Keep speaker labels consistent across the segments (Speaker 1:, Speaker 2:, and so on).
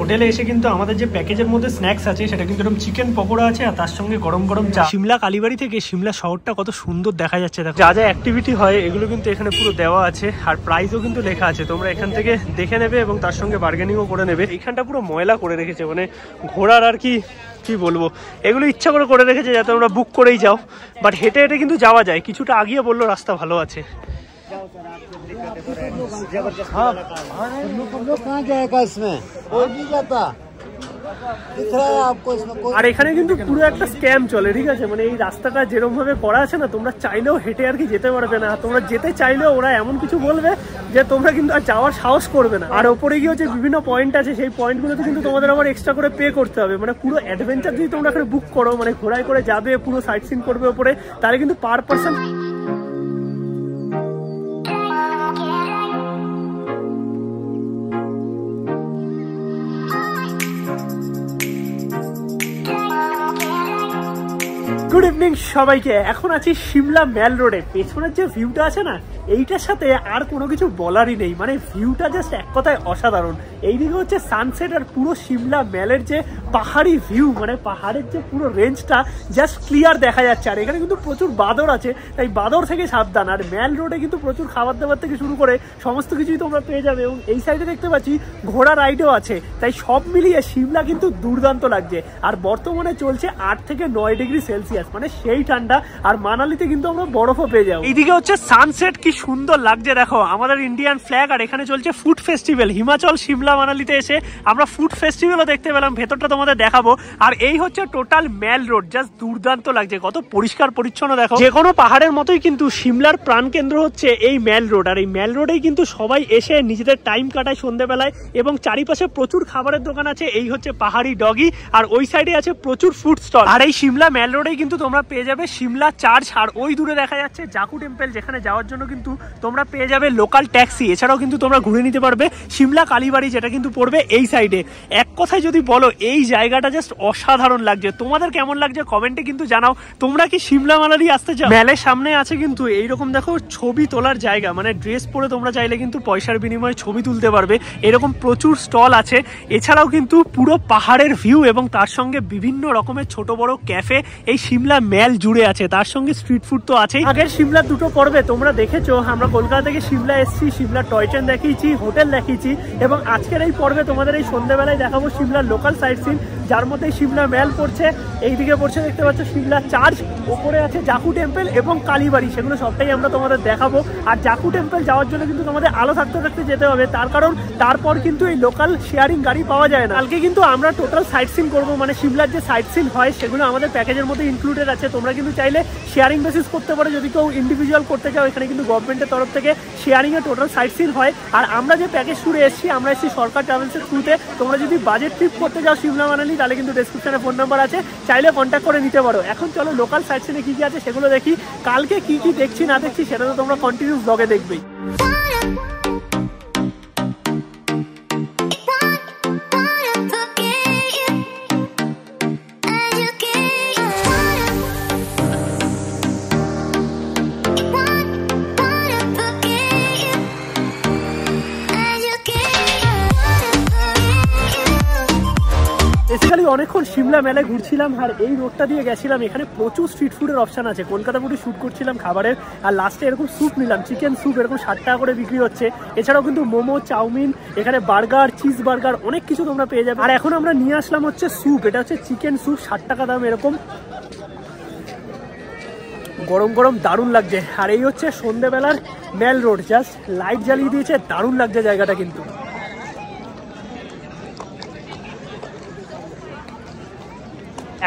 Speaker 1: হোটেলে এসে কিন্তু আমাদের যে প্যাকেজের মধ্যে স্ন্যাক্স আছে সেটা কিন্তু এরকম চিকেন পকোড়া আছে আর তার সঙ্গে গরম গরম চা। সিমলা কালীবাড়ি থেকে সিমলা শহরটা কত সুন্দর দেখা যাচ্ছে, দেখো যা যা অ্যাক্টিভিটি হয় এগুলো কিন্তু এখানে পুরো দেওয়া আছে আর প্রাইসও কিন্তু লেখা আছে, তোমরা এখান থেকে দেখে নেবে এবং তার সঙ্গে বার্গেনিংও করে নেবে। এইখানটা পুরো ময়লা করে রেখেছে, মানে ঘোরার আর কি বলবো, এগুলো ইচ্ছা করে রেখেছে যাতে তোমরা বুক করেই যাও, বাট হেঁটে হেঁটে কিন্তু যাওয়া যায়। কিছুটা আগিয়ে বললো রাস্তা ভালো আছে। আর এখানে কিন্তু পুরো একটা স্ক্যাম চলে, ঠিক আছে, মানে এই রাস্তাটা যেরকম ভাবে করা আছে না, তোমরা চাইলেও হেঁটে আর কি যেতে পারবে না, তোমরা যেতে চাইলেও ওরা এমন কিছু বলবে যে তোমরা কিন্তু আর যাওয়ার সাহস করবে না। আর ওপরে গিয়ে যে বিভিন্ন পয়েন্ট আছে সেই পয়েন্টগুলোতে কিন্তু তোমাদের আবার এক্সট্রা করে পে করতে হবে। মানে পুরো অ্যাডভেঞ্চার যদি তোমরা এখানে বুক করো, মানে ঘোড়ায় করে যাবে, পুরো সাইট সিন করবে ওপরে, তাহলে কিন্তু পার পার্সন গুড ইভিনিং সবাইকে। এখন আছি সিমলা মেল রোডে। পেছনের যে ভিউটা আছে না, এইটার সাথে আর কোনো কিছু বলারই নেই, মানে ভিউটা জাস্ট এক কথায় অসাধারণ। এইদিকে হচ্ছে সানসেট আর পুরো সিমলা মেলের যে পাহাড়ি ভিউ, মানে পাহাড়ের যে পুরো রেঞ্জটা জাস্ট ক্লিয়ার দেখা যাচ্ছে। আর এখানে কিন্তু প্রচুর বাদর আছে, তাই বাদর থেকে সাবধান। আর মেল রোডে কিন্তু প্রচুর খাবার দাবার থেকে শুরু করে সমস্ত কিছুই তোমরা পেয়ে যাবে। এবং এই সাইডে দেখতে পাচ্ছি ঘোড়া রাইডও আছে, তাই সব মিলিয়ে সিমলা কিন্তু দুর্দান্ত লাগছে। আর বর্তমানে চলছে 8 থেকে 9 ডিগ্রি সেলসিয়াস, মানে সেই ঠান্ডা। আর মানালিতে কিন্তু আমরা বরফও পেয়ে যাবো। এইদিকে হচ্ছে সানসেট, কি সুন্দর লাগছে দেখো, আমাদের ইন্ডিয়ান ফ্ল্যাগ। আর এখানে চলছে ফুড ফেস্টিভ্যাল। হিমাচল সিমলা মানালিতে এসে আমরা ফুড ফেস্টিভ্যালও দেখতে পেলাম, ভেতরটা তোমাদের দেখাবো। আর এই হচ্ছে টোটাল মেল রোড, জাস্ট দুর্দান্ত লাগছে, কত পরিষ্কার পরিচ্ছন্ন দেখো। যে কোনো পাহাড়ের মতোই কিন্তু সিমলার প্রাণকেন্দ্র হচ্ছে এই মেল রোড। আর এই মেল রোডেই কিন্তু সবাই এসে নিজেদের টাইম কাটায় সন্ধ্যেবেলায়। এবং চারিপাশে প্রচুর খাবারের দোকান আছে, এই হচ্ছে পাহাড়ি ডগি, আর ওই সাইডে আছে প্রচুর ফুড স্টল। আর এই সিমলা মেল রোডেই কিন্তু তোমরা পেয়ে যাবে সিমলা চার্চ, আর ওই দূরে দেখা যাচ্ছে জাকু টেম্পল, যেখানে যাওয়ার জন্য কিন্তু তোমরা পেয়ে যাবে লোকাল ট্যাক্সি। এছাড়াও কিন্তু তোমরা ঘুরে নিতে পারবে সিমলা কালীবাড়ি, যেটা কিন্তু পড়বে এই সাইডে। এক কথায় যদি বলো, এই জায়গাটা জাস্ট অসাধারণ লাগছে। তোমাদের কেমন লাগছে কমেন্টে কিন্তু জানাও। তোমরা কি সিমলা মানালি আসতে চাও? মেলের সামনে আছে কিন্তু এইরকম দেখো ছবি তোলার জায়গা, মানে ড্রেস পরে তোমরা চাইলে কিন্তু পয়সার বিনিময়ে ছবি তুলতে পারবে, এরকম প্রচুর স্টল আছে। এছাড়াও কিন্তু পুরো পাহাড়ের ভিউ এবং তার সঙ্গে বিভিন্ন রকমের ছোট বড় ক্যাফে এই সিমলা মেল জুড়ে আছে। তার সঙ্গে স্ট্রিট ফুড তো আছেই। আগের সিমলার দুটো পর্বে তোমরা দেখেছো, আমরা কলকাতা থেকে সিমলা এসেছি, সিমলা টয় ট্রেন দেখিয়েছি, হোটেল দেখিয়েছি, এবং আজকের এই পর্বে তোমাদের এই সন্ধ্যাবেলায় দেখাবো সিমলার লোকাল সাইট সিন, যার মধ্যে সিমলা মেল পড়ছে, এইদিকে পড়ছে দেখতে পাচ্ছ সিমলা চার্চ, ওপরে আছে জাকু টেম্পল এবং কালীবাড়ি, সেগুলো সবটাই আমরা তোমাদের দেখাবো। আর জাকু টেম্পল যাওয়ার জন্য কিন্তু তোমাদের আলো থাকতে থাকতে যেতে হবে, তার কারণ তারপর কিন্তু এই লোকাল শেয়ারিং গাড়ি পাওয়া যায় না। কালকে কিন্তু আমরা টোটাল সাইট সিন করবো, মানে সিমলার যে সাইট সিন হয় সেগুলো আমাদের প্যাকেজের মধ্যে ইনক্লুডেড আছে। তোমরা কিন্তু চাইলে শেয়ারিং বেসিস করতে পারো, যদি কেউ ইন্ডিভিজুয়াল করতে চাও। এখানে কিন্তু গভর্নমেন্টের তরফ থেকে শেয়ারিং এর টোটাল সাইট সিন হয়। আর আমরা যে প্যাকেজ ট্যুরে এসেছি, আমরা এসেছি সরকার ট্রাভেলসের থ্রুতে। তোমরা যদি বাজেট ট্রিপ করতে চাও সিমলা মানালি, তাহলে কিন্তু ডেসক্রিপশনে ফোন নাম্বার আছে, চাইলে কন্ট্যাক্ট করে নিতে পারো। এখন চলো লোকাল সাইট সিনে কি কি আছে সেগুলো দেখি। কালকে কি কি দেখছি না দেখছি সেটা তো তোমরা কন্টিনিউস ব্লগে দেখবেই। বেসিক্যালি অনেকক্ষণ সিমলা মেলায় ঘুরছিলাম, আর এই রোডটা দিয়ে গেছিলাম। এখানে প্রচুর স্ট্রিট ফুডের অপশন আছে, কলকাতা ফুডে শ্যুট করছিলাম খাবারের। আর লাস্টে এরকম স্যুপ নিলাম, চিকেন স্যুপ, এরকম 60 টাকা করে বিক্রি হচ্ছে। এছাড়াও কিন্তু মোমো, চাউমিন, এখানে বার্গার, চিজ বার্গার, অনেক কিছু তোমরা পেয়ে যাবে। আর এখন আমরা নিয়ে আসলাম হচ্ছে স্যুপ, এটা হচ্ছে চিকেন স্যুপ, 60 টাকা দাম, এরকম গরম গরম, দারুণ লাগছে। আর এই হচ্ছে সন্ধ্যেবেলার মেল রোড, জাস্ট লাইট জ্বালিয়ে দিয়েছে, দারুণ লাগছে জায়গাটা কিন্তু।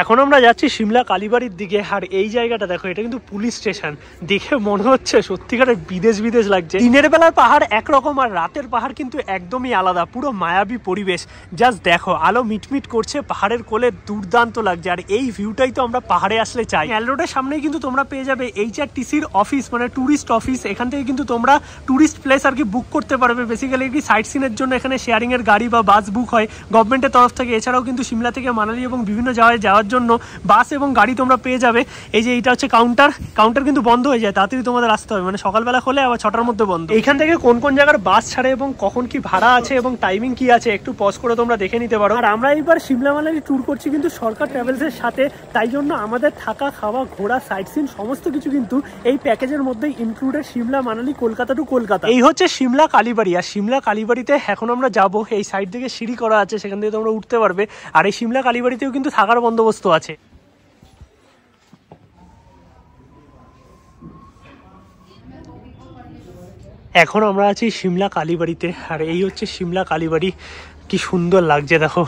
Speaker 1: এখন আমরা যাচ্ছি সিমলা কালীবাড়ির দিকে। আর এই জায়গাটা দেখো, এটা কিন্তু পুলিশ স্টেশন, দেখে মনে হচ্ছে সত্যিকারের বিদেশ লাগছে। দিনের বেলার পাহাড় একরকম, আর রাতের পাহাড় কিন্তু একদমই আলাদা, পুরো মায়াবী পরিবেশ। জাস্ট দেখো, আলো মিটমিট করছে পাহাড়ের কোলে, দুর্দান্ত লাগছে। আর এই ভিউটাই তো আমরা পাহাড়ে আসলে চাই। মেল রোডের সামনেই কিন্তু তোমরা পেয়ে যাবে HRTCর অফিস, মানে ট্যুরিস্ট অফিস। এখান থেকে কিন্তু তোমরা ট্যুরিস্ট প্লেস আর কি বুক করতে পারবে। বেসিক্যালি কি সাইট সিনের জন্য এখানে শেয়ারিং এর গাড়ি বা বাস বুক হয় গভর্নমেন্টের তরফ থেকে। এছাড়াও কিন্তু সিমলা থেকে মানালি এবং বিভিন্ন জায়গায় যাওয়ার যাওয়ার জন্য বাস এবং গাড়ি তোমরা পেয়ে যাবে। এই যে এইটা হচ্ছে কাউন্টার কিন্তু বন্ধ হয়ে যায়, তাড়াতাড়ি তোমাদের আসতে হবে, মানে সকালবেলা হলে আবার 6টার মধ্যে বন্ধ। এইখান থেকে কোন কোন জায়গার বাস ছাড়ে এবং কখন কি ভাড়া আছে এবং টাইমিং কি আছে একটু পজ করে তোমরা দেখে নিতে পারো। আর আমরা এইবার সিমলা মানালি ট্যুর করছি কিন্তু সরকার ট্রাভেলসের সাথে, তাই জন্য আমাদের থাকা খাওয়া ঘোরা সাইট সিন সমস্ত কিছু কিন্তু এই প্যাকেজের মধ্যেই ইনক্লুডেড, সিমলা মানালি কলকাতা টু কলকাতা। এই হচ্ছে সিমলা কালীবাড়ি, আর সিমলা কালীবাড়িতে এখন আমরা যাব, এই সাইড থেকে সিঁড়ি করা আছে, সেখান থেকে তোমরা উঠতে পারবে। আর এই সিমলা কালীবাড়িতেও কিন্তু থাকার বন্দোবস্ত আছে। এখন আমরা আছি সিমলা কালীবাড়িতে, আর এই হচ্ছে সিমলা কালীবাড়ি। কি সুন্দর লাগছে দেখো,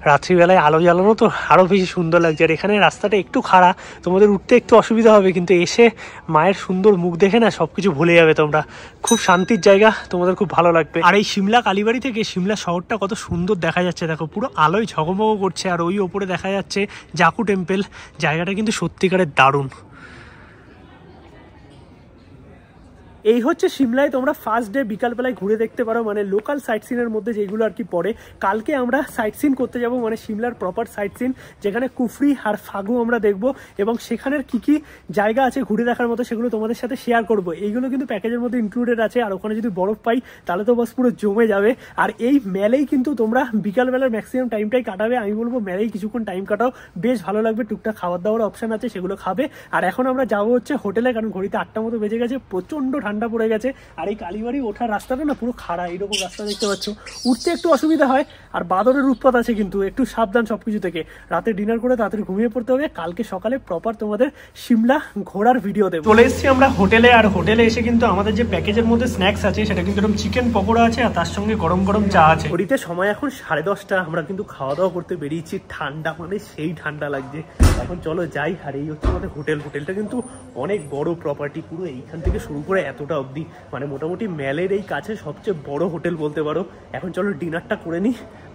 Speaker 1: রাত্রিবেলায় আলো জ্বালানো তো আরও বেশি সুন্দর লাগছে। আর এখানে রাস্তাটা একটু খাড়া, তোমাদের উঠতে একটু অসুবিধা হবে, কিন্তু এসে মায়ের সুন্দর মুখ দেখে না সব কিছু ভুলে যাবে তোমরা। খুব শান্তির জায়গা, তোমাদের খুব ভালো লাগবে। আর এই সিমলা কালীবাড়ি থেকে সিমলা শহরটা কত সুন্দর দেখা যাচ্ছে দেখো, পুরো আলোয় ঝগমগ করছে। আর ওই ওপরে দেখা যাচ্ছে জাকু টেম্পল, জায়গাটা কিন্তু সত্যিকারের দারুণ। এই হচ্ছে সিমলায় তোমরা ফার্স্ট ডে বিকালবেলায় ঘুরে দেখতে পারো, মানে লোকাল সাইট সিনের মধ্যে যেগুলো আর কি পড়ে। কালকে আমরা সাইট সিন করতে যাব, মানে সিমলার প্রপার সাইট সিন, যেখানে কুফরি আর ফাগু আমরা দেখব, এবং সেখানের কি কি জায়গা আছে ঘুরে দেখার মতো সেগুলো তোমাদের সাথে শেয়ার করব। এইগুলো কিন্তু প্যাকেজের মধ্যে ইনক্লুডেড আছে। আর ওখানে যদি বরফ পাই তাহলে তো বাস পুরো জমে যাবে। আর এই মেলেই কিন্তু তোমরা বিকালবেলার ম্যাক্সিমাম টাইমটাই কাটাবে। আমি বলবো মেলেই কিছুক্ষণ টাইম কাটাও, বেশ ভালো লাগবে। টুকটাক খাবার দাওয়ার অপশন আছে, সেগুলো খাবে। আর এখন আমরা যাবো হচ্ছে হোটেলে, কারণ ঘড়িতে 8টার মতো বেজে গেছে, প্রচন্ড ঠান্ডা পড়ে গেছে। আর এই কালীবাড়ি ওঠার রাস্তাটা না পুরো খাড়া, এইরকম রাস্তা দেখতে পাচ্ছ, উঠতে একটু অসুবিধা হয়। আর বাদরের উৎপাত আছে, কিন্তু একটু সাবধান সবকিছু থেকে। রাতে ডিনার করে তাড়াতাড়ি ঘুমিয়ে পড়তে হবে, কালকে সকালে প্রপার তোমাদের সিমলা ঘোরার ভিডিও দেবো। চলে এসেছি আমরা হোটেলে, আর হোটেলে এসে কিন্তু আমাদের যে প্যাকেজের মধ্যে স্ন্যাক্স আছে সেটা কিন্তু এরকম চিকেন পকোড়া আছে, আর তার সঙ্গে গরম গরম চা আছে। ঘড়িতে সময় এখন 10:30, আমরা কিন্তু খাওয়া দাওয়া করতে বেরিয়েছি। ঠান্ডা মানে সেই ঠান্ডা লাগছে। এখন চলো যাই। আর এই হচ্ছে আমাদের হোটেলটা কিন্তু অনেক বড় প্রপার্টি, পুরো এইখান থেকে শুরু করে এতটা অবধি, মানে মোটামুটি মেলের এই কাছে সবচেয়ে বড় হোটেল বলতে পারো। এখন চলো ডিনারটা করে নি,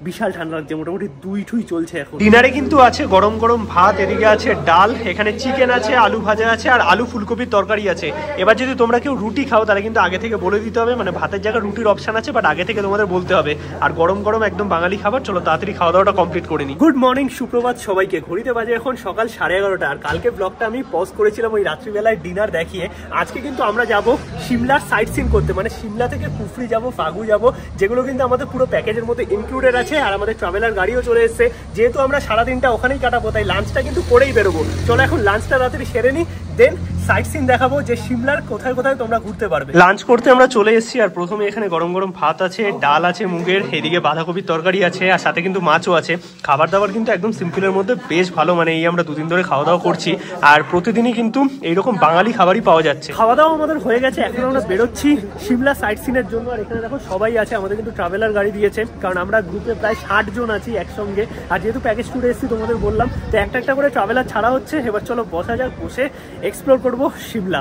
Speaker 1: বিশাল ঠান্ডা লাগছে, মোটামুটি 2 চলছে এখন। ডিনারে কিন্তু আছে গরম গরম ভাত, এদিকে আছে ডাল, এখানে চিকেন আছে, আলু ভাজা আছে, আর আলু ফুলকপির তরকারি আছে। এবার যদি তোমরা কেউ রুটি খাও তাহলে কিন্তু আগে থেকে বলে দিতে হবে, মানে ভাতের জায়গায় রুটির অপশন আছে, বাট আগে থেকে তোমাদের বলতে হবে। আর গরম গরম একদম বাঙালি খাবার। চলো তাড়াতাড়ি খাওয়া দাওয়াটা কমপ্লিট করে নি। গুড মর্নিং, সুপ্রভাত সবাইকে। ঘড়িতে বাজে এখন সকাল 11:30। আর কালকে ব্লগটা আমি পজ করেছিলাম ওই রাত্রিবেলায় ডিনার দেখিয়ে। আজকে কিন্তু আমরা যাব সিমলার সাইট সিন করতে, মানে সিমলা থেকে কুফরি যাব, ফাগু যাব, যেগুলো কিন্তু আমাদের পুরো প্যাকেজের মধ্যে ইনক্লুডেড আছে। আর আমাদের ট্রাভেলার গাড়িও চলে এসেছে, যেহেতু আমরা সারাদিনটা ওখানেই কাটাবো, তাই লাঞ্চটা কিন্তু করেই বেরোবো। চলো এখন লাঞ্চটা রাত্রি সেরে নিই, দেন সাইট সিন দেখাবো যে সিমলার কোথায় কোথায় তোমরা ঘুরতে পারবে। লাঞ্চ করতে আমরা চলে এসেছি। আর প্রথমে এখানে গরম গরম ভাত আছে, ডাল আছে মুগের, এদিকে বাঁধাকপির তরকারি আছে, আর সাথে কিন্তু মাছও আছে। খাবার দাবার কিন্তু একদম সিম্পলের মধ্যে বেশ ভালো, মানে এই আমরা 2 দিন ধরে খাওয়া দাওয়া করছি। আর প্রতিদিনই কিন্তু এইরকম বাঙালি খাবারই পাওয়া যাচ্ছে। খাওয়া দাওয়া আমাদের হয়ে গেছে, এখন আমরা বেরোচ্ছি সিমলা সাইট সিনের জন্য। আর এখানে দেখো সবাই আছে, আমাদের কিন্তু ট্রাভেলার গাড়ি দিয়েছে, কারণ আমরা গ্রুপে প্রায় 60 জন আছি একসঙ্গে। আর যেহেতু প্যাকেজ ট্যুরে এসেছি তোমাদের বললাম, তো একটা একটা করে ট্রাভেলার ছাড়া হচ্ছে। এবার চলো বসা যাক, বসে এক্সপ্লোর করবো সিমলা।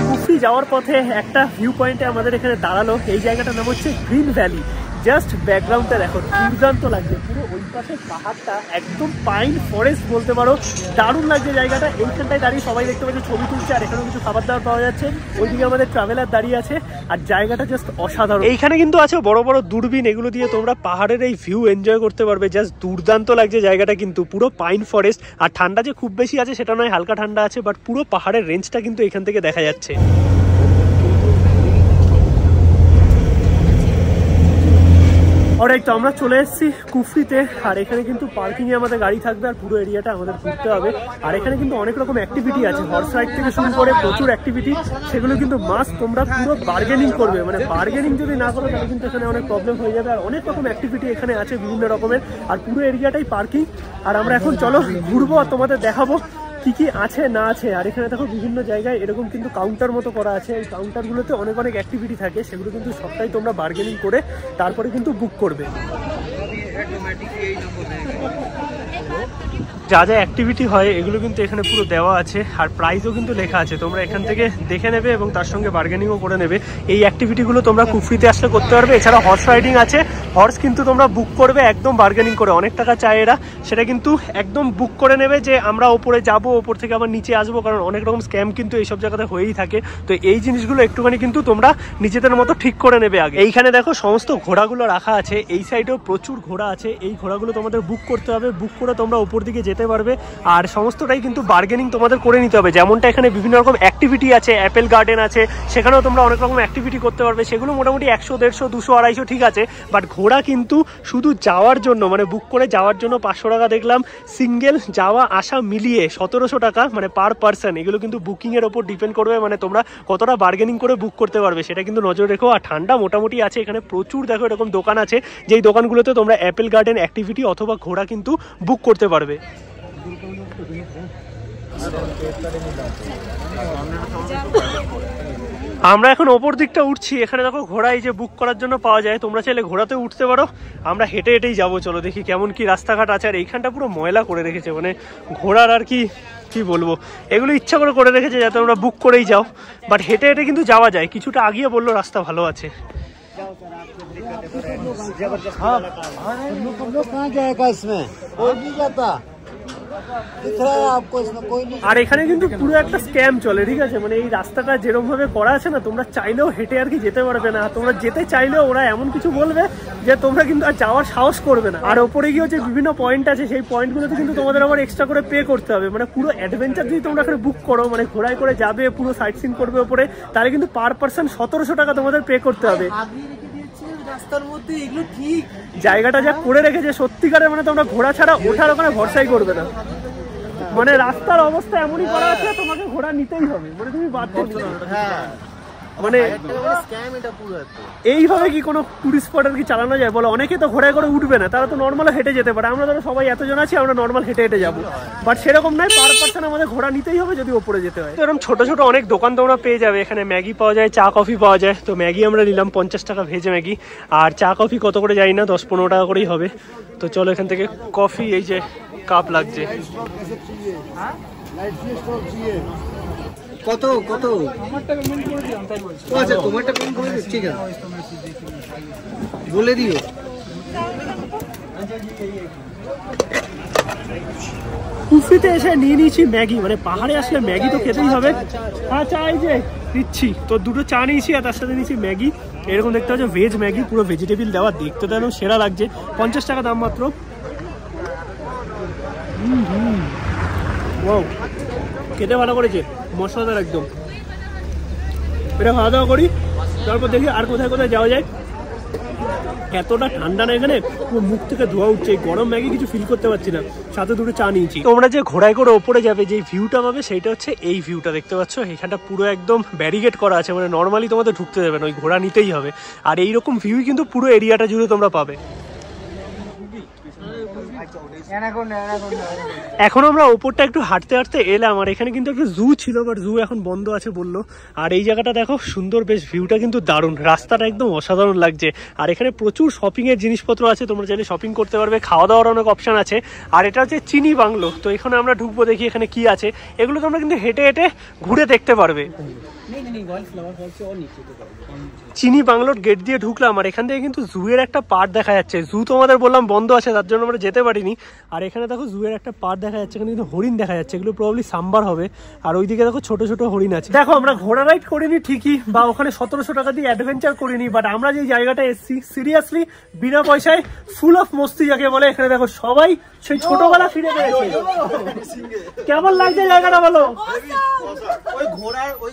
Speaker 1: কুফরি যাওয়ার পথে একটা ভিউ পয়েন্টে আমাদের এখানে দাঁড়ালো। এই জায়গাটার নাম হচ্ছে গ্রিন ভ্যালি। জাস্ট ব্যাকগ্রাউন্ডটা দেখো, দুর্দান্ত লাগছে। পুরো ওই পাশে পাহাড়টা একদম পাইন ফরেস্ট বলতে পারো, দারুণ লাগছে জায়গাটা। এইখানটায় দাঁড়িয়ে সবাই দেখতে পাচ্ছে, ছবি তুলছে। আর এখানেও কিছু খাবার দাবার পাওয়া যাচ্ছে। ওইদিকে আমাদের ট্রাভেলার দাঁড়িয়ে আছে, আর জায়গাটা জাস্ট অসাধারণ। এইখানে কিন্তু আছে বড় বড় দূরবীন, এগুলো দিয়ে তোমরা পাহাড়ের এই ভিউ এনজয় করতে পারবে। জাস্ট দুর্দান্ত লাগছে জায়গাটা, কিন্তু পুরো পাইন ফরেস্ট। আর ঠান্ডা যে খুব বেশি আছে সেটা নয়, হালকা ঠান্ডা আছে, বাট পুরো পাহাড়ের রেঞ্জটা কিন্তু এখান থেকে দেখা যাচ্ছে। অলরাইট, তো আমরা চলে এসেছি কুফরিতে। আর এখানে কিন্তু পার্কিং এ আমাদের গাড়ি থাকবে, আর পুরো এরিয়াটা আমাদের ঘুরতে হবে। আর এখানে কিন্তু অনেক রকম অ্যাক্টিভিটি আছে, হর্স রাইড থেকে শুরু করে প্রচুর অ্যাক্টিভিটি। সেগুলো কিন্তু মাস্ট তোমরা পুরো বার্গেনিং করবে, মানে বার্গেনিং যদি না করো তাহলে কিন্তু এখানে অনেক প্রবলেম হয়ে যাবে। আর অনেক রকম অ্যাক্টিভিটি এখানে আছে বিভিন্ন রকমের, আর পুরো এরিয়াটাই পার্কিং। আর আমরা এখন চলো ঘুরবো আর তোমাদের দেখাবো কি কি আছে না আছে। আর এখানে দেখো বিভিন্ন জায়গায় এরকম কিন্তু কাউন্টার মতো করা আছে। এই কাউন্টারগুলোতে অনেক অনেক অ্যাক্টিভিটি থাকে, সেগুলো কিন্তু সবটাই তোমরা বার্গেনিং করে তারপরে কিন্তু বুক করবে। যা যা অ্যাক্টিভিটি হয় এগুলো কিন্তু এখানে পুরো দেওয়া আছে, আর প্রাইসও কিন্তু লেখা আছে। তোমরা এখান থেকে দেখে নেবে এবং তার সঙ্গে বার্গেনিংও করে নেবে। এই অ্যাক্টিভিটিগুলো তোমরা কুফরিতে আসলে করতে পারবে। এছাড়া হর্স রাইডিং আছে, হর্স কিন্তু তোমরা বুক করবে একদম বার্গেনিং করে, অনেক টাকা চায় এরা, সেটা কিন্তু একদম বুক করে নেবে যে আমরা ওপরে যাবো, ওপর থেকে আবার নিচে আসবো, কারণ অনেক রকম স্ক্যাম কিন্তু এইসব জায়গাতে হয়েই থাকে। তো এই জিনিসগুলো একটুখানি কিন্তু তোমরা নিজেদের মতো ঠিক করে নেবে আগে। এইখানে দেখো সমস্ত ঘোড়াগুলো রাখা আছে, এই সাইডেও প্রচুর ঘোড়া আছে। এই ঘোড়াগুলো তোমাদের বুক করতে হবে, বুক করে তোমরা উপর দিকে যেতে পারবে। আর সমস্তটাই কিন্তু বার্গেনিং তোমাদের করে নিতে হবে। যেমনটা এখানে বিভিন্ন রকম অ্যাক্টিভিটি আছে, অ্যাপেল গার্ডেন আছে, সেখানেও তোমরা অনেক রকম অ্যাক্টিভিটি করতে পারবে। সেগুলো মোটামুটি 100, 150, 200, 250 ঠিক আছে। বাট ঘোড়া কিন্তু শুধু যাওয়ার জন্য, মানে বুক করে যাওয়ার জন্য 500 টাকা দেখলাম, সিঙ্গেল যাওয়া আসা মিলিয়ে 1700 টাকা, মানে পার পার্সন। এগুলো কিন্তু বুকিংয়ের ওপর ডিপেন্ড করবে, মানে তোমরা কতটা বার্গেনিং করে বুক করতে পারবে সেটা কিন্তু নজর রেখো। আর ঠান্ডা মোটামুটি আছে এখানে, প্রচুর দেখো এরকম দোকান আছে, যেই দোকানগুলোতে তোমরা অ্যাপেল গার্ডেন অ্যাক্টিভিটি অথবা ঘোড়া কিন্তু বুক করতে পারবে। আমরা এখন ওপর দিকটা উঠছি, এখানে দেখো ঘোড়া এই যে বুক করার জন্য পাওয়া যায়, তোমরা চাইলে ঘোড়াতে উঠতে পারো। আমরা হেঁটে হেঁটেই যাবো, চলো দেখি কেমন কি রাস্তাঘাট আছে। আর এইখানটা পুরো ময়লা করে রেখেছে, মানে ঘোড়ার আর কি বলবো, এগুলো ইচ্ছা করে রেখেছে যাতে আমরা বুক করেই যাও। বাট হেঁটে হেঁটে কিন্তু যাওয়া যায়, কিছুটা আগিয়ে বললো রাস্তা ভালো আছে। আর এখানে কিন্তু পুরো একটা স্ক্যাম চলে, ঠিক আছে। মানে এই রাস্তাটা যেরকম ভাবে করা আছে না, তোমরা চাইলেও হেঁটে আর কি যেতে পারবে না। তোমরা যেতে চাইলেও ওরা এমন কিছু বলবে যে তোমরা কিন্তু আর যাওয়ার সাহস করবে না। আর ওপরে গিয়ে যে বিভিন্ন পয়েন্ট আছে, সেই পয়েন্টগুলোতে কিন্তু তোমাদের আবার এক্সট্রা করে পে করতে হবে। মানে পুরো অ্যাডভেঞ্চার যদি তোমরা এখানে বুক করো, মানে ঘোড়ায় করে যাবে, পুরো সাইট সিন করবে ওপরে, তাহলে কিন্তু পার পার্সন 1700 টাকা তোমাদের পে করতে হবে। রাস্তার মধ্যে এগুলো ঠিক জায়গাটা যা করে রেখেছে সত্যিকারে, মানে তোমরা ঘোড়া ছাড়া ওঠার ওখানে ভরসাই করবে না। মানে রাস্তার অবস্থা এমনই করা আছে, তোমাকে ঘোড়া নিতেই হবে, মানে তুমি বাধ্য। মানে এইভাবে কি কোনো টুরিস্ট স্পট আর কি চালানো যায় বলো? অনেকে তো ঘোড়ায় করে উঠবে না, তারা তো নর্মাল হেঁটে যেতে পারে। আমরা ধরো সবাই এতজন আছি, আমরা নর্মাল হেঁটে হেঁটে যাবো। বাট সেরকম নয়, পার পার্সন আমাদের ঘোড়া নিতেই হবে যদি ওপরে যেতে হয়। এরকম ছোট ছোট অনেক দোকান তোমরা পেয়ে যাবে। এখানে ম্যাগি পাওয়া যায়, চা কফি পাওয়া যায়। তো ম্যাগি আমরা নিলাম 50 টাকা ভেজ ম্যাগি, আর চা কফি কত করে জানি না, 10-15 টাকা করেই হবে। তো চলো এখান থেকে কফি, এই যে কাপ লাগছে।
Speaker 2: কত কত আমারটা পেমেন্ট করে দিলাম, তাই বলছি। ও আচ্ছা, তোমারটা পেমেন্ট করে দিচ্ছি, ঠিক আছে বলে দিও।
Speaker 1: কুফরিতে এসে নিয়ে নিয়েছি ম্যাগি, মানে পাহাড়ে আসলে ম্যাগি তো খেতেই হবে। হ্যাঁ চা এই যে দিচ্ছি, তো দুটো চা নিয়েছি আর তার সাথে নিয়েছি ম্যাগি। এরকম দেখতে হচ্ছে ভেজ ম্যাগি, পুরো ভেজিটেবিল দেওয়া, দেখতে তো একদম সেরা লাগছে। 50 টাকা দাম মাত্র। ওয়াও, খেতে ভালো করেছে, মশলাদার একদম। এটা খাওয়া দাওয়া করি, তারপর দেখি আর কোথায় কোথায় যাওয়া যায়। এতটা ঠান্ডা না এখানে, মুখ থেকে ধোয়া উঠছে, গরম ম্যাগি কিছু ফিল করতে পারছি না। সাথে দুটো চা নিয়েছি। তোমরা যে ঘোড়ায় করে ওপরে যাবে, যে ভিউটা পাবে সেইটা হচ্ছে এই ভিউটা, দেখতে পাচ্ছ? এখানটা পুরো একদম ব্যারিকেড করা আছে, মানে নর্মালি তোমাদের ঢুকতে দেবে না, ওই ঘোড়া নিতেই হবে। আর এইরকম ভিউই কিন্তু পুরো এরিয়াটা জুড়ে তোমরা পাবে। এখন আমরা ওপরটা একটু হাঁটতে হাঁটতে এলাম, আর এখানে কিন্তু একটা জু ছিল, বাট জু এখন বন্ধ আছে বললো। আর এই জায়গাটা দেখো সুন্দর, বেশ ভিউটা কিন্তু দারুণ, রাস্তাটা একদম অসাধারণ লাগছে। আর এখানে প্রচুর শপিং এর জিনিসপত্র আছে, তোমরা চাইলে শপিং করতে পারবে, খাওয়া দাওয়ার অনেক অপশন আছে। আর এটা হচ্ছে চিনি বাংলো। তো এখানে আমরা ঢুকবো, দেখি এখানে কি আছে। এগুলো তোমরা কিন্তু হেঁটে হেঁটে ঘুরে দেখতে পারবে। চিনি বাংলোর গেট দিয়ে ঢুকলাম, আর এখান থেকে কিন্তু জুয়ের একটা পার্ট দেখা যাচ্ছে। জু তোমাদের বললাম বন্ধ আছে, তার জন্য আমরা যেতে পারিনি। আর এখানে দেখো জুয়ের একটা পার্ট দেখা যাচ্ছে, এখানে কিন্তু হরিণ দেখা যাচ্ছে, এগুলো প্রবলি সাম্বার হবে। আর ওইদিকে দেখো ছোট ছোট হরিণ আছে। দেখো আমরা ঘোড়া রাইড করিনি ঠিকই, বা ওখানে 1700 টাকা দিয়ে অ্যাডভেঞ্চার করিনি, বাট আমরা যে জায়গাটা এসেছি সিরিয়াসলি বিনা পয়সায় ফুল অফ মস্তি যাকে বলে। এখানে দেখো সবাই সেই ছোটবেলা ফিরে পেয়েছে। কেমন লাগছে জায়গাটা বলো?
Speaker 2: ওই ঘোড়ার ওই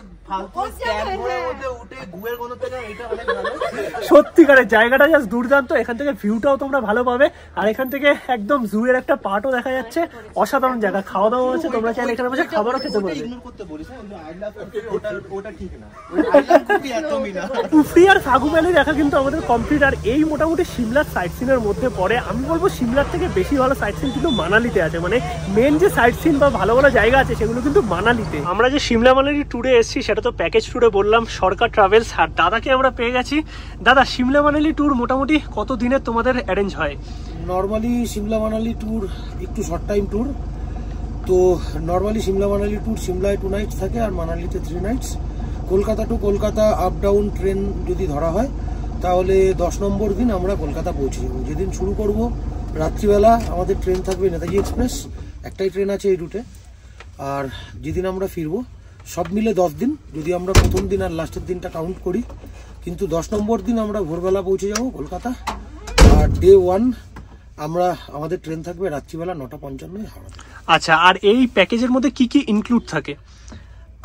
Speaker 1: সত্যিকারের জায়গাটা জাস্ট দুর্দান্ত। এখান থেকে ভিউটাও তোমরা ভালো পাবে, আর এখান থেকে একদম জুয়ের একটা পার্টও দেখা যাচ্ছে। অসাধারণ জায়গা, খাওয়া দাওয়া আছে, তোমরা চাইলে এখানে বসে খাবারও খেতে পারবে। কুফরি আর সাগু ভ্যালি দেখা কিন্তু আমাদের কমপ্লিট। আর এই মোটামুটি সিমলার সাইট সিনের মধ্যে পড়ে। আমি বলবো সিমলার থেকে বেশি ভালো সাইট সিন কিন্তু মানালিতে আছে। মানে মেন যে সাইট সিন বা ভালো ভালো জায়গা আছে সেগুলো কিন্তু মানালিতে। আমরা যে সিমলা মানালি ট্যুরে এসেছি সেটা তো প্যাকেজ ট্যুরে বললাম, সরকার ট্রাভেলস। আর দাদাকে আমরা পেয়ে গেছি। দাদা, সিমলা মানালি ট্যুর মোটামুটি কত দিনের তোমাদের অ্যারেঞ্জ হয়?
Speaker 3: নর্মালি সিমলা মানালি ট্যুর একটু শর্ট টাইম ট্যুর, তো নর্মালি সিমলা মানালি ট্যুর, সিমলায় 2 নাইটস থাকে আর মানালিতে 3 nights. Kolkata to Kolkata up down train যদি ধরা হয় তাহলে 10 নম্বর দিন আমরা কলকাতা পৌঁছে যাবো। যেদিন শুরু করব রাত্রিবেলা আমাদের ট্রেন থাকবে নেতাজি এক্সপ্রেস, একটাই ট্রেন আছে এই রুটে। আর যেদিন আমরা ফিরবো সব মিলে 10 দিন, যদি আমরা প্রথম দিন আর লাস্টের দিনটা কাউন্ট করি। কিন্তু 10 নম্বর দিন আমরা ভোরবেলা পৌঁছে যাবো কলকাতা। আর ডে 1 আমরা আমাদের ট্রেন থাকবে রাত্রিবেলা 9:55 হাওড়াতে।
Speaker 1: আচ্ছা, আর এই প্যাকেজের মধ্যে কি কি ইনক্লুড থাকে?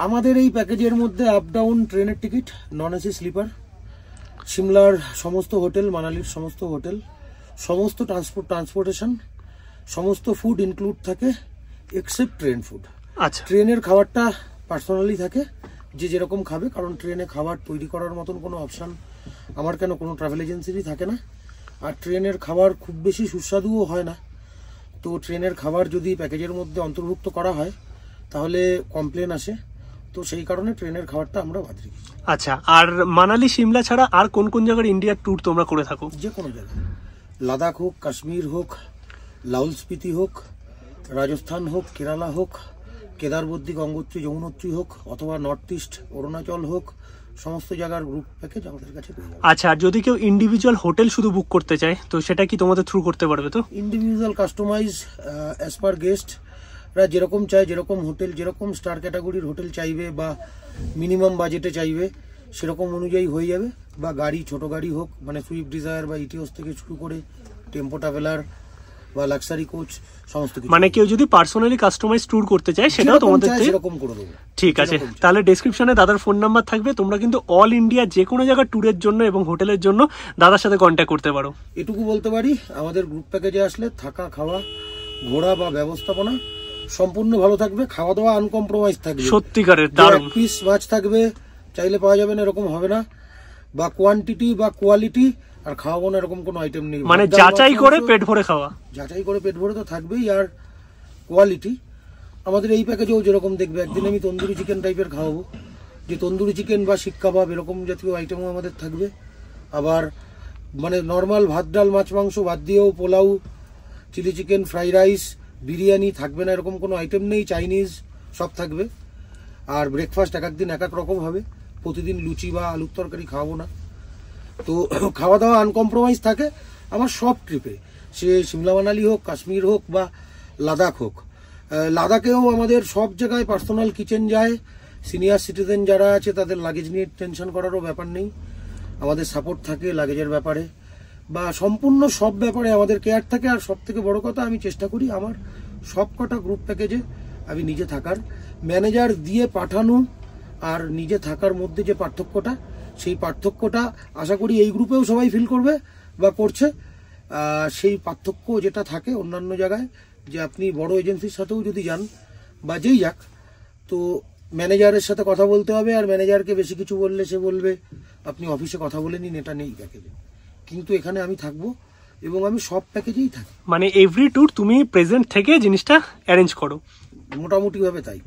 Speaker 3: আমাদের এই প্যাকেজের মধ্যে আপ ডাউন ট্রেনের টিকিট, নন এসি স্লিপার, সিমলার সমস্ত হোটেল, মানালির সমস্ত হোটেল, সমস্ত ট্রান্সপোর্টেশন, সমস্ত ফুড ইনক্লুড থাকে এক্সেপ্ট ট্রেন ফুড।
Speaker 1: আচ্ছা,
Speaker 3: ট্রেনের খাবারটা পার্সোনালি থাকে, যে যেরকম খাবে, কারণ ট্রেনে খাবার তৈরি করার মতন কোনো অপশান আমার কেন কোনো ট্রাভেল এজেন্সিরই থাকে না। আর ট্রেনের খাবার খুব বেশি সুস্বাদুও হয় না। তো ট্রেনের খাবার যদি প্যাকেজের মধ্যে অন্তর্ভুক্ত করা হয় তাহলে কমপ্লেন আসে, তো সেই কারণে ট্রেনের খাবারটা আমরা বাদ রেখেছি।
Speaker 1: আচ্ছা, আর মানালি সিমলা ছাড়া আর কোন কোন জায়গার ইন্ডিয়ার ট্যুর তোমরা করে থাকো?
Speaker 3: যে কোনো জায়গায়, লাদাখ হোক, কাশ্মীর হোক, লাউল স্পিতি হোক, রাজস্থান হোক, কেরালা হোক, কেদারবদ্রী, গঙ্গোত্রী, যমুনোত্রী হোক, অথবা নর্থ ইস্ট অরুণাচল হোক, সমস্ত জায়গার গ্রুপ প্যাকেজ আমাদের কাছে পেয়ে যাবে।
Speaker 1: আচ্ছা, আর যদি কেউ ইন্ডিভিজুয়াল হোটেল শুধু বুক করতে চায় তো সেটা কি তোমাদের থ্রু করতে পারবে? তো
Speaker 3: ইন্ডিভিজুয়াল কাস্টমাইজ অ্যাজ পার গেস্টরা যেরকম চায়, যেরকম হোটেল, যেরকম স্টার ক্যাটাগরির হোটেল চাইবে বা মিনিমাম বাজেটে চাইবে সেরকম অনুযায়ী হয়ে যাবে। বা গাড়ি, ছোট গাড়ি হোক, মানে সুইফট ডিজায়ার বা ইটিওস থেকে শুরু করে টেম্পো ট্রাভেলার বা লাক্সারি কোচ, সমস্ত কিছু।
Speaker 1: মানে কেউ যদি পার্সোনালি কাস্টমাইজ ট্যুর করতে চায় সেটাও তোমাদের
Speaker 3: সেরকম করে দেবো।
Speaker 1: ঠিক আছে, তাহলে ডেসক্রিপশনে দাদার ফোন নাম্বার থাকবে, তোমরা কিন্তু অল ইন্ডিয়া যে কোনো জায়গায় ট্যুরের জন্য এবং হোটেলের জন্য দাদার সাথে কন্ট্যাক্ট করতে পারো।
Speaker 3: এটুকু বলতে পারি, আমাদের গ্রুপ প্যাকেজে আসলে থাকা, খাওয়া, ঘোরা বা ব্যবস্থাপনা সম্পূর্ণ ভালো থাকবে। খাওয়া দাওয়া আনকম্প্রোমাইজ থাকবে,
Speaker 1: সত্যিকারের দারুণ।
Speaker 3: পিস মাছ থাকবে, চাইলে পাওয়া যাবে না এরকম হবে না, বা কোয়ান্টিটি বা কোয়ালিটি আর খাওয়াবো না এরকম কোনো আইটেম নেই।
Speaker 1: মানে যাচাই করে পেট ভরে খাওয়া,
Speaker 3: যাচাই করে পেট ভরে তো থাকবেই। আর কোয়ালিটি আমাদের এই প্যাকেজেও যেরকম দেখবে, একদিন আমি তন্দুরি চিকেন টাইপের খাওয়াবো, যে তন্দুরি চিকেন বা শিক কাবাব এরকম জাতীয় আইটেমও আমাদের থাকবে। আবার মানে নর্মাল ভাত, ডাল, মাছ, মাংস বাদ দিয়েও pulao, chilli chicken, fried rice, biryani থাকবে না এরকম কোনো আইটেম নেই। চাইনিজ সব থাকবে। আর ব্রেকফাস্ট এক একদিন এক এক রকম হবে, প্রতিদিন লুচি বা আলুর তরকারি খাওয়াবো না। তো খাওয়া দাওয়া আনকম্প্রোমাইজ থাকে আমার সব ট্রিপে, সে সিমলা মানালি হোক, কাশ্মীর হোক বা লাদাখ হোক। লাদাখেও আমাদের সব জায়গায় পার্সোনাল কিচেন যায়। সিনিয়র সিটিজেন যারা আছে তাদের লাগেজ নিয়ে টেনশন করারও ব্যাপার নেই, আমাদের সাপোর্ট থাকে লাগেজের ব্যাপারে বা সম্পূর্ণ সব ব্যাপারে আমাদের কেয়ার থাকে। আর সব থেকে বড় কথা, আমি চেষ্টা করি আমার সব কটা গ্রুপ প্যাকেজে আমি নিজে থাকার, ম্যানেজার দিয়ে পাঠানো আর নিজে থাকার মধ্যে যে পার্থক্যটা, সেই পার্থক্যটা আশা করি এই গ্রুপেও সবাই ফিল করবে বা করছে। সেই পার্থক্য যেটা থাকে অন্যান্য জায়গায়, যে আপনি বড় এজেন্সির সাথেও যদি যান বা যেই যাক, তো ম্যানেজারের সাথে কথা বলতে হবে। আর ম্যানেজারকে বেশি কিছু বললে সে বলবে আপনি অফিসে কথা বলে নিন, এটা নেই প্যাকেজে। কিন্তু এখানে আমি থাকবো এবং আমি সব প্যাকেজেই থাকি।
Speaker 1: মানে এভরি ট্যুর তুমি প্রেজেন্ট থেকে জিনিসটা অ্যারেঞ্জ করো,
Speaker 3: মোটামুটি ভাবে তাই।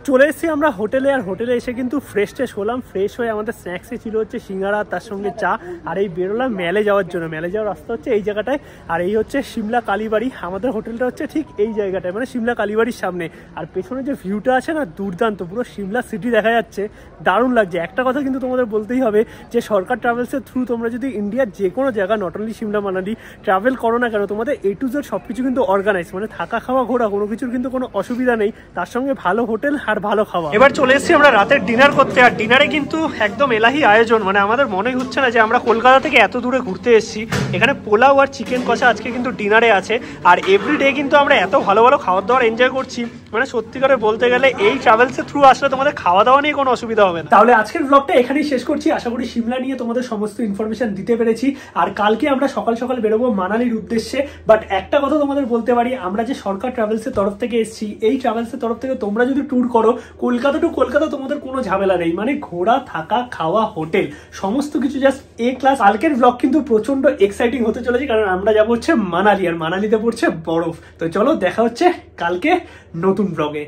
Speaker 1: চলে এসেছি আমরা হোটেলে, আর হোটেলে এসে কিন্তু ফ্রেশ হলাম। ফ্রেশ হয়ে আমাদের স্ন্যাক্সে ছিল হচ্ছে সিঙ্গারা, তার সঙ্গে চা। আর এই বেরোলাম মেলে যাওয়ার জন্য। মেলে যাওয়ার রাস্তা হচ্ছে এই জায়গাটায়। আর এই হচ্ছে সিমলা কালীবাড়ি। আমাদের হোটেলটা হচ্ছে ঠিক এই জায়গাটায়, মানে সিমলা কালীবাড়ির সামনে। আর পেছনে যে ভিউটা আছে না, দুর্দান্ত, পুরো সিমলা সিটি দেখা যাচ্ছে, দারুণ লাগছে। একটা কথা কিন্তু তোমাদের বলতেই হবে যে সরকার ট্রাভেলসের থ্রু তোমরা যদি ইন্ডিয়ার যে কোনো জায়গা, not only Shimla Manali, travel করো না কেন, তোমাদের A to Z সবকিছু কিন্তু অর্গানাইজ, মানে থাকা, খাওয়া, ঘোরা কোনো কিছুর কিন্তু কোনো অসুবিধা নেই। তার সঙ্গে ভালো হোটেল আর ভালো খাওয়া। এবার চলে এসেছি আমরা রাতের ডিনার করতে। আর ডিনারে কিন্তু একদম এলাহি আয়োজন, মানে আমাদের মনেই হচ্ছে না যে আমরা কলকাতা থেকে এত দূরে ঘুরতে এসেছি। এখানে পোলাও আর চিকেন কষা আজকে কিন্তু ডিনারে আছে। আর এভরিডে কিন্তু আমরা এত ভালো ভালো খাবার দাবার এনজয় করছি, মানে সত্যিকারে বলতে গেলে এই ট্রাভেলসের থ্রু আসলে তোমাদের খাওয়া দাওয়া নিয়ে কোনো অসুবিধা হবে না। তাহলে আজকের ব্লগটা এখানেই শেষ করছি। আশা করি সিমলা নিয়ে তোমাদের সমস্ত ইনফরমেশন দিতে পেরেছি। আর কালকে আমরা সকাল সকাল বেরোবো মানালির উদ্দেশ্যে। বাট একটা কথা তোমাদের বলতে পারি, আমরা যে সরকার ট্রাভেলসের তরফ থেকে এসেছি, এই ট্রাভেলসের তরফ থেকে তোমরা যদি ট্যুর করো কলকাতা টু কলকাতা, তোমাদের কোনো ঝামেলা নেই, মানে ঘোরা, থাকা, খাওয়া, হোটেল সমস্ত কিছু জাস্ট A ক্লাস। কালকের ব্লগ কিন্তু প্রচন্ড এক্সাইটিং হতে চলেছে, কারণ আমরা যাবো হচ্ছে মানালি, আর মানালিতে পড়ছে বরফ। তো চলো দেখা হচ্ছে কালকে নতুন ব্লগে।